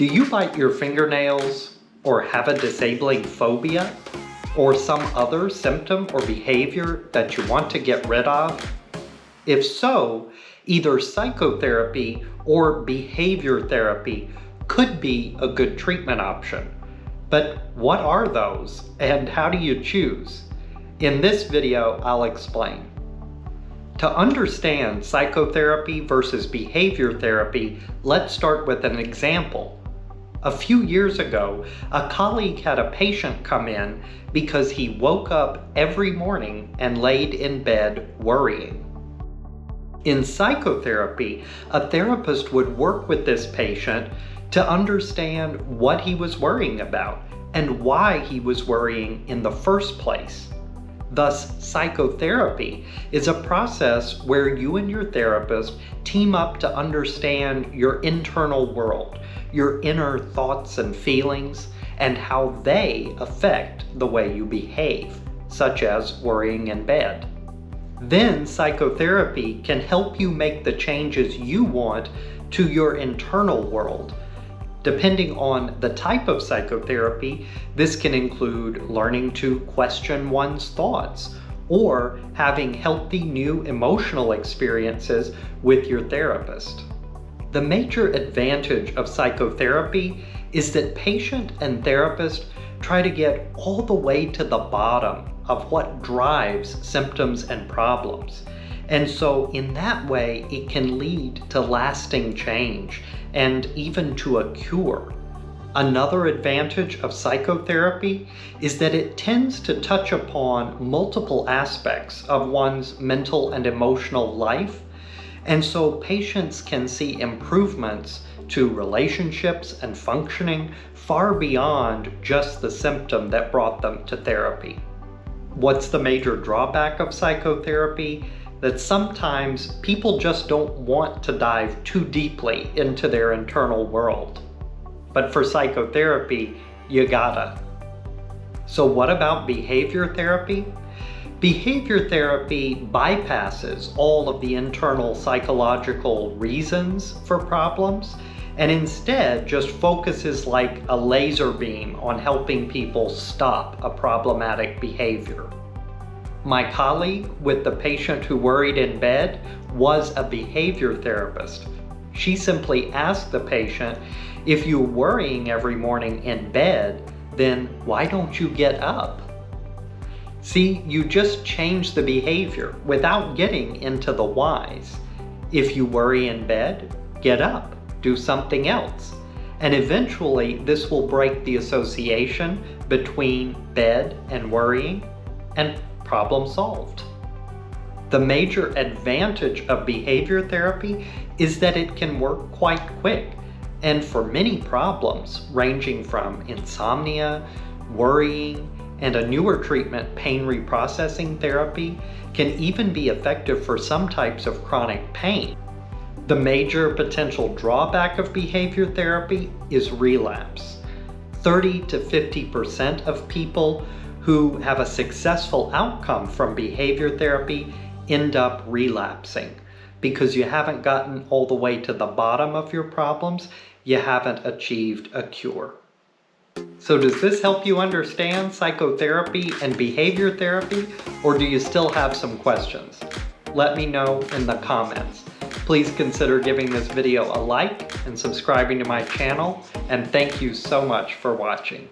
Do you bite your fingernails or have a disabling phobia or some other symptom or behavior that you want to get rid of? If so, either psychotherapy or behavior therapy could be a good treatment option. But what are those and how do you choose? In this video, I'll explain. To understand psychotherapy versus behavior therapy, let's start with an example. A few years ago, a colleague had a patient come in because he woke up every morning and laid in bed worrying. In psychotherapy, a therapist would work with this patient to understand what he was worrying about and why he was worrying in the first place. Thus, psychotherapy is a process where you and your therapist team up to understand your internal world, your inner thoughts and feelings, and how they affect the way you behave, such as worrying in bed. Then psychotherapy can help you make the changes you want to your internal world. Depending on the type of psychotherapy, this can include learning to question one's thoughts or having healthy new emotional experiences with your therapist. The major advantage of psychotherapy is that patient and therapist try to get all the way to the bottom of what drives symptoms and problems. And so in that way, it can lead to lasting change and even to a cure. Another advantage of psychotherapy is that it tends to touch upon multiple aspects of one's mental and emotional life. And so patients can see improvements to relationships and functioning far beyond just the symptom that brought them to therapy. What's the major drawback of psychotherapy? That sometimes people just don't want to dive too deeply into their internal world. But for psychotherapy, you gotta. So what about behavior therapy? Behavior therapy bypasses all of the internal psychological reasons for problems and instead just focuses like a laser beam on helping people stop a problematic behavior. My colleague with the patient who worried in bed was a behavior therapist. She simply asked the patient, if you're worrying every morning in bed, then why don't you get up? See, you just change the behavior without getting into the whys. If you worry in bed, get up, do something else. And eventually this will break the association between bed and worrying, and problem solved. The major advantage of behavior therapy is that it can work quite quick, and for many problems ranging from insomnia, worrying, and a newer treatment, pain reprocessing therapy, can even be effective for some types of chronic pain. The major potential drawback of behavior therapy is relapse. 30 to 50% of people who have a successful outcome from behavior therapy end up relapsing because you haven't gotten all the way to the bottom of your problems, you haven't achieved a cure. So does this help you understand psychotherapy and behavior therapy, or do you still have some questions? Let me know in the comments. Please consider giving this video a like and subscribing to my channel, and thank you so much for watching.